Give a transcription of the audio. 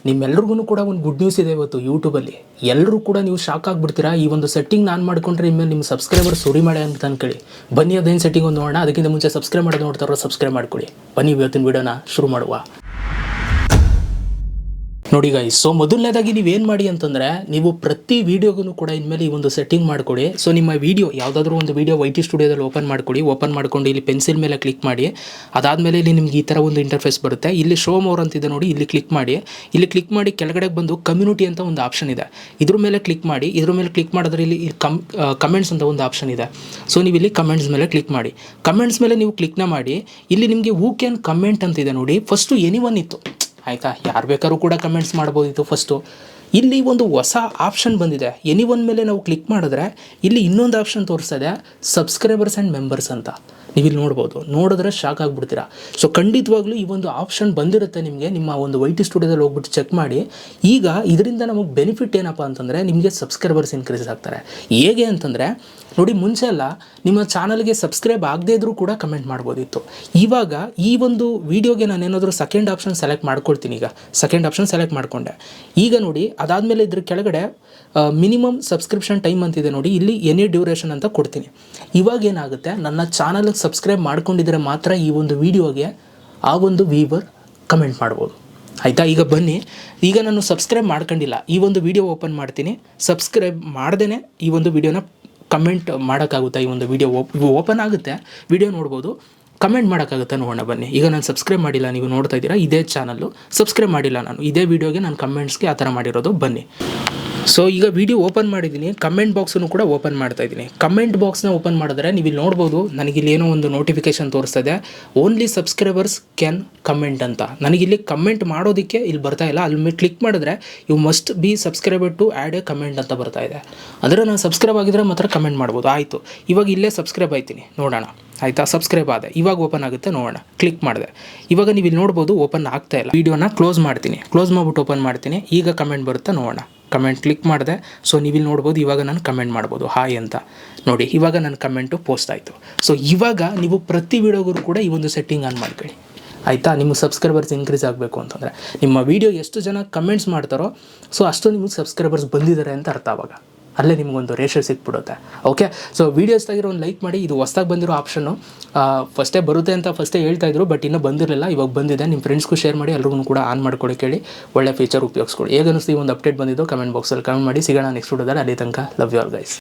ನಿಮ್ಮೆಲ್ರಿಗೂ ಕೂಡ ಒಂದು ಗುಡ್ ನ್ಯೂಸ್ ಇದೆ ಇವತ್ತು ಯೂಟ್ಯೂಬಲ್ಲಿ. ಎಲ್ಲರೂ ಕೂಡ ನೀವು ಶಾಕ್ ಆಗಿಬಿಡ್ತೀರಾ. ಈ ಒಂದು ಸೆಟ್ಟಿಂಗ್ ನಾನು ಮಾಡ್ಕೊಂಡ್ರೆ ಇನ್ಮೇಲೆ ನಿಮ್ಮ ಸಬ್ಸ್ಕ್ರೈಬರ್ ಸುರಿ ಮಾಡಿ ಅಂತ ಅನ್ಕೊಳ್ಳಿ. ಬನ್ನಿ ಅದೇನು ಸೆಟ್ಟಿಂಗ್ ಒಂದು ನೋಡೋಣ. ಅದಕ್ಕಿಂತ ಮುಂಚೆ ಸಬ್ಸ್ಕ್ರೈಬ್ ಮಾಡೋದು ನೋಡ್ತಾರೋ ಸಬ್ಸ್ಕ್ರೈಬ್ ಮಾಡ್ಕೊಳ್ಳಿ. ಬನ್ನಿ ಇವತ್ತಿನ ವಿಡಿಯೋನ ಶುರು ಮಾಡುವ. ನೋಡಿ ಗೈಸ್, ಸೊ ಮೊದಲನೇದಾಗಿ ನೀವೇನು ಮಾಡಿ ಅಂತಂದರೆ, ನೀವು ಪ್ರತಿ ವೀಡಿಯೋಗೂ ಕೂಡ ಇನ್ಮೇಲೆ ಈ ಒಂದು ಸೆಟ್ಟಿಂಗ್ ಮಾಡ್ಕೊಳ್ಳಿ. ಸೊ ನಿಮ್ಮ ವೀಡಿಯೋ ಯಾವುದಾದ್ರೂ ಒಂದು ವೀಡಿಯೋ YT ಸ್ಟುಡಿಯೋದಲ್ಲಿ ಓಪನ್ ಮಾಡ್ಕೊಳ್ಳಿ. ಓಪನ್ ಮಾಡ್ಕೊಂಡು ಇಲ್ಲಿ ಪೆನ್ಸಿಲ್ ಮೇಲೆ ಕ್ಲಿಕ್ ಮಾಡಿ. ಅದಾದಮೇಲೆ ಇಲ್ಲಿ ನಿಮ್ಗೆ ಈ ಥರ ಒಂದು ಇಂಟರ್ಫೇಸ್ ಬರುತ್ತೆ. ಇಲ್ಲಿ ಶೋ ಮೋರ್ ಅಂತಿದೆ ನೋಡಿ, ಇಲ್ಲಿ ಕ್ಲಿಕ್ ಮಾಡಿ. ಇಲ್ಲಿ ಕ್ಲಿಕ್ ಮಾಡಿ ಕೆಳಗಡೆ ಬಂದು ಕಮ್ಯುನಿಟಿ ಅಂತ ಒಂದು ಆಪ್ಷನ್ ಇದೆ, ಇದ್ರ ಮೇಲೆ ಕ್ಲಿಕ್ ಮಾಡಿ. ಇದ್ರ ಮೇಲೆ ಕ್ಲಿಕ್ ಮಾಡಿದ್ರೆ ಇಲ್ಲಿ ಕಮೆಂಟ್ಸ್ ಅಂತ ಒಂದು ಆಪ್ಷನ್ ಇದೆ. ಸೊ ನೀವು ಇಲ್ಲಿ ಕಮೆಂಟ್ಸ್ ಮೇಲೆ ಕ್ಲಿಕ್ ಮಾಡಿ. ಕಮೆಂಟ್ಸ್ ಮೇಲೆ ನೀವು ಕ್ಲಿಕ್ನ ಮಾಡಿ. ಇಲ್ಲಿ ನಿಮಗೆ ಹೂ ಕ್ಯಾನ್ ಕಮೆಂಟ್ ಅಂತಿದೆ ನೋಡಿ. ಫಸ್ಟು ಎನಿವನ್ ಇತ್ತು, ಆಯಿತಾ, ಯಾರು ಬೇಕಾದ್ರೂ ಕೂಡ ಕಮೆಂಟ್ಸ್ ಮಾಡ್ಬೋದಿತ್ತು ಫಸ್ಟು. ಇಲ್ಲಿ ಒಂದು ಹೊಸ ಆಪ್ಷನ್ ಬಂದಿದೆ. ಎನಿವನ್ ಮೇಲೆ ನಾವು ಕ್ಲಿಕ್ ಮಾಡಿದ್ರೆ ಇಲ್ಲಿ ಇನ್ನೊಂದು ಆಪ್ಷನ್ ತೋರಿಸ್ತದೆ, ಸಬ್ಸ್ಕ್ರೈಬರ್ಸ್ ಆ್ಯಂಡ್ ಮೆಂಬರ್ಸ್ ಅಂತ. ನೀವು ಇಲ್ಲಿ ನೋಡ್ಬೋದು. ನೋಡಿದ್ರೆ ಶಾಕ್ ಆಗಿಬಿಡ್ತೀರಾ. ಸೊ ಖಂಡಿತವಾಗ್ಲೂ ಈ ಒಂದು ಆಪ್ಷನ್ ಬಂದಿರುತ್ತೆ ನಿಮಗೆ. ನಿಮ್ಮ ಒಂದು YT ಸ್ಟುಡಿಯೋದಲ್ಲಿ ಹೋಗ್ಬಿಟ್ಟು ಚೆಕ್ ಮಾಡಿ. ಈಗ ಇದರಿಂದ ನಮಗೆ ಬೆನಿಫಿಟ್ ಏನಪ್ಪ ಅಂತಂದರೆ, ನಿಮಗೆ ಸಬ್ಸ್ಕ್ರೈಬರ್ಸ್ ಇನ್ಕ್ರೀಸ್ ಆಗ್ತಾರೆ. ಹೇಗೆ ಅಂತಂದರೆ ನೋಡಿ, ಮುಂಚೆ ಎಲ್ಲ ನಿಮ್ಮ ಚಾನಲ್ಗೆ ಸಬ್ಸ್ಕ್ರೈಬ್ ಆಗದೇ ಇದ್ರೂ ಕೂಡ ಕಮೆಂಟ್ ಮಾಡ್ಬೋದಿತ್ತು. ಇವಾಗ ಈ ಒಂದು ವೀಡಿಯೋಗೆ ನಾನೇನಾದರೂ ಸೆಕೆಂಡ್ ಆಪ್ಷನ್ ಸೆಲೆಕ್ಟ್ ಮಾಡ್ಕೊಳ್ತೀನಿ. ಈಗ ಸೆಕೆಂಡ್ ಆಪ್ಷನ್ ಸೆಲೆಕ್ಟ್ ಮಾಡಿಕೊಂಡೆ. ಈಗ ನೋಡಿ, ಅದಾದಮೇಲೆ ಇದ್ರ ಕೆಳಗಡೆ ಮಿನಿಮಮ್ ಸಬ್ಸ್ಕ್ರಿಪ್ಷನ್ ಟೈಮ್ ಅಂತಿದೆ ನೋಡಿ, ಇಲ್ಲಿ ಎನಿ ಡ್ಯೂರೇಷನ್ ಅಂತ ಕೊಡ್ತೀನಿ. ಇವಾಗ ಏನಾಗುತ್ತೆ, ನನ್ನ ಚಾನಲ್ಗೆ ಸಬ್ಸ್ಕ್ರೈಬ್ ಮಾಡ್ಕೊಂಡಿದ್ರೆ ಮಾತ್ರ ಈ ಒಂದು ವೀಡಿಯೋಗೆ ಆ ಒಂದು ವ್ಯೂವರ್ ಕಮೆಂಟ್ ಮಾಡ್ಬೋದು, ಆಯಿತಾ. ಈಗ ಬನ್ನಿ, ಈಗ ನಾನು ಸಬ್ಸ್ಕ್ರೈಬ್ ಮಾಡ್ಕೊಂಡಿಲ್ಲ, ಈ ಒಂದು ವೀಡಿಯೋ ಓಪನ್ ಮಾಡ್ತೀನಿ. ಸಬ್ಸ್ಕ್ರೈಬ್ ಮಾಡ್ದೇ ಈ ಒಂದು ವೀಡಿಯೋನ ಕಮೆಂಟ್ ಮಾಡೋಕ್ಕಾಗುತ್ತಾ? ಈ ಒಂದು ವೀಡಿಯೋ ಓಪನ್ ಆಗುತ್ತೆ, ವೀಡಿಯೋ ನೋಡ್ಬೋದು, ಕಮೆಂಟ್ ಮಾಡೋಕ್ಕಾಗುತ್ತೆ ನೋಡೋಣ ಬನ್ನಿ. ಈಗ ನಾನು ಸಬ್ಸ್ಕ್ರೈಬ್ ಮಾಡಿಲ್ಲ, ನೀವು ನೋಡ್ತಾ ಇದ್ದೀರಾ, ಇದೇ ಚಾನಲ್ಲು ಸಬ್ಸ್ಕ್ರೈಬ್ ಮಾಡಿಲ್ಲ ನಾನು. ಇದೇ ವೀಡಿಯೋಗೆ ನಾನು ಕಮೆಂಟ್ಸ್ಗೆ ಆ ಥರ ಮಾಡಿರೋದು. ಬನ್ನಿ, ಸೊ ಈಗ ವಿಡಿಯೋ ಓಪನ್ ಮಾಡಿದ್ದೀನಿ. ಕಮೆಂಟ್ ಬಾಕ್ಸನ್ನು ಕೂಡ ಓಪನ್ ಮಾಡ್ತಾ ಇದ್ದೀನಿ. ಕಮೆಂಟ್ ಬಾಕ್ಸ್ನ ಓಪನ್ ಮಾಡಿದ್ರೆ ನೀವು ಇಲ್ಲಿ ನೋಡ್ಬೋದು, ನನಗಿಲ್ಲಿ ಏನೋ ಒಂದು ನೋಟಿಫಿಕೇಶನ್ ತೋರಿಸ್ತದೆ, ಓನ್ಲಿ ಸಬ್ಸ್ಕ್ರೈಬರ್ಸ್ ಕ್ಯಾನ್ ಕಮೆಂಟ್ ಅಂತ. ನನಗಿಲ್ಲಿ ಕಮೆಂಟ್ ಮಾಡೋದಕ್ಕೆ ಇಲ್ಲಿ ಬರ್ತಾ ಇಲ್ಲ. ಅಲ್ಲಿ ಕ್ಲಿಕ್ ಮಾಡಿದ್ರೆ you must be subscriber to add a comment ಅಂತ ಬರ್ತಾ ಇದೆ. ಅಂದರೆ ನಾನು ಸಬ್ಸ್ಕ್ರೈಬ್ ಆಗಿದ್ರೆ ಮಾತ್ರ ಕಮೆಂಟ್ ಮಾಡ್ಬೋದು. ಆಯಿತು, ಇವಾಗ ಇಲ್ಲೇ ಸಬ್ಸ್ಕ್ರೈಬ್ ಆಯ್ತೀನಿ, ನೋಡೋಣ, ಆಯಿತಾ. ಸಬ್ಸ್ಕ್ರೈಬ್ ಆದೆ, ಇವಾಗ ಓಪನ್ ಆಗುತ್ತೆ ನೋಡೋಣ. ಕ್ಲಿಕ್ ಮಾಡಿದೆ, ಇವಾಗ ನೀವು ಇಲ್ಲಿ ನೋಡ್ಬೋದು ಓಪನ್ ಆಗ್ತಾ ಇಲ್ಲ. ವೀಡಿಯೋನ ಕ್ಲೋಸ್ ಮಾಡ್ತೀನಿ. ಕ್ಲೋಸ್ ಮಾಡಿಬಿಟ್ಟು ಓಪನ್ ಮಾಡ್ತೀನಿ. ಈಗ ಕಮೆಂಟ್ ಬರುತ್ತೆ ನೋಡೋಣ. ಕಮೆಂಟ್ ಕ್ಲಿಕ್ ಮಾಡಿದೆ. ಸೊ ನೀವಿಲ್ಲಿ ನೋಡ್ಬೋದು, ಇವಾಗ ನಾನು ಕಮೆಂಟ್ ಮಾಡ್ಬೋದು ಹಾಯ್ ಅಂತ. ನೋಡಿ, ಇವಾಗ ನನ್ನ ಕಮೆಂಟು ಪೋಸ್ಟ್ ಆಯಿತು. ಸೊ ಇವಾಗ ನೀವು ಪ್ರತಿ ವೀಡಿಯೋಗೂ ಕೂಡ ಈ ಒಂದು ಸೆಟ್ಟಿಂಗ್ ಆನ್ ಮಾಡ್ಕೊಳ್ಳಿ, ಆಯಿತಾ. ನಿಮ್ಮ ಸಬ್ಸ್ಕ್ರೈಬರ್ಸ್ ಇನ್ಕ್ರೀಸ್ ಆಗಬೇಕು ಅಂತಂದರೆ, ನಿಮ್ಮ ವೀಡಿಯೋ ಎಷ್ಟು ಜನ ಕಮೆಂಟ್ಸ್ ಮಾಡ್ತಾರೋ ಸೊ ಅಷ್ಟು ನಿಮಗೆ ಸಬ್ಸ್ಕ್ರೈಬರ್ಸ್ ಬಂದಿದ್ದಾರೆ ಅಂತ ಅರ್ಥ. ಆವಾಗ ಅಲ್ಲೇ ನಿಮಗೊಂದು ರೇಷೋ ಸಿಕ್ಬಿಡುತ್ತೆ. ಓಕೆ, ಸೊ ವೀಡಿಯೋ ಇಷ್ಟಾಗಿರೋ ಒಂದು ಲೈಕ್ ಮಾಡಿ. ಇದು ಹೊಸ್ದಾಗಿ ಬಂದಿರೋ ಆಪ್ಷನ್ನು, ಫಸ್ಟೇ ಬರುತ್ತೆ ಅಂತ ಫಸ್ಟೇ ಹೇಳ್ತಾಯಿದ್ರು, ಬಟ್ ಇನ್ನೂ ಬಂದಿರಲಿಲ್ಲ, ಇವಾಗ ಬಂದಿದೆ. ನಿಮ್ಮ ಫ್ರೆಂಡ್ಸ್ಗೂ ಶೇರ್ ಮಾಡಿ, ಎಲ್ರಿಗೂ ಕೂಡ ಆನ್ ಮಾಡ್ಕೊಳ್ಳಿ, ಕೇಳಿ, ಒಳ್ಳೆ ಫೀಚರ್ ಉಪಯೋಗಿಸ್ಕೊಳ್ಳಿ. ಹೇಗೆ ಅನ್ನಿಸ್ತು ಈ ಒಂದು ಅಪ್ಡೇಟ್ ಬಂದಿದ್ದು ಕಮೆಂಟ್ ಬಾಕ್ಸಲ್ಲಿ ಕಮೆಂಟ್ ಮಾಡಿ. ಸಿಗೋಣ ನೆಕ್ಸ್ಟ್ ವಿಡಿಯೋದಲ್ಲಿ. ಅಲ್ಲಿ ತನಕ ಲವ್ ಯು ಆಲ್ ಗೈಸ್.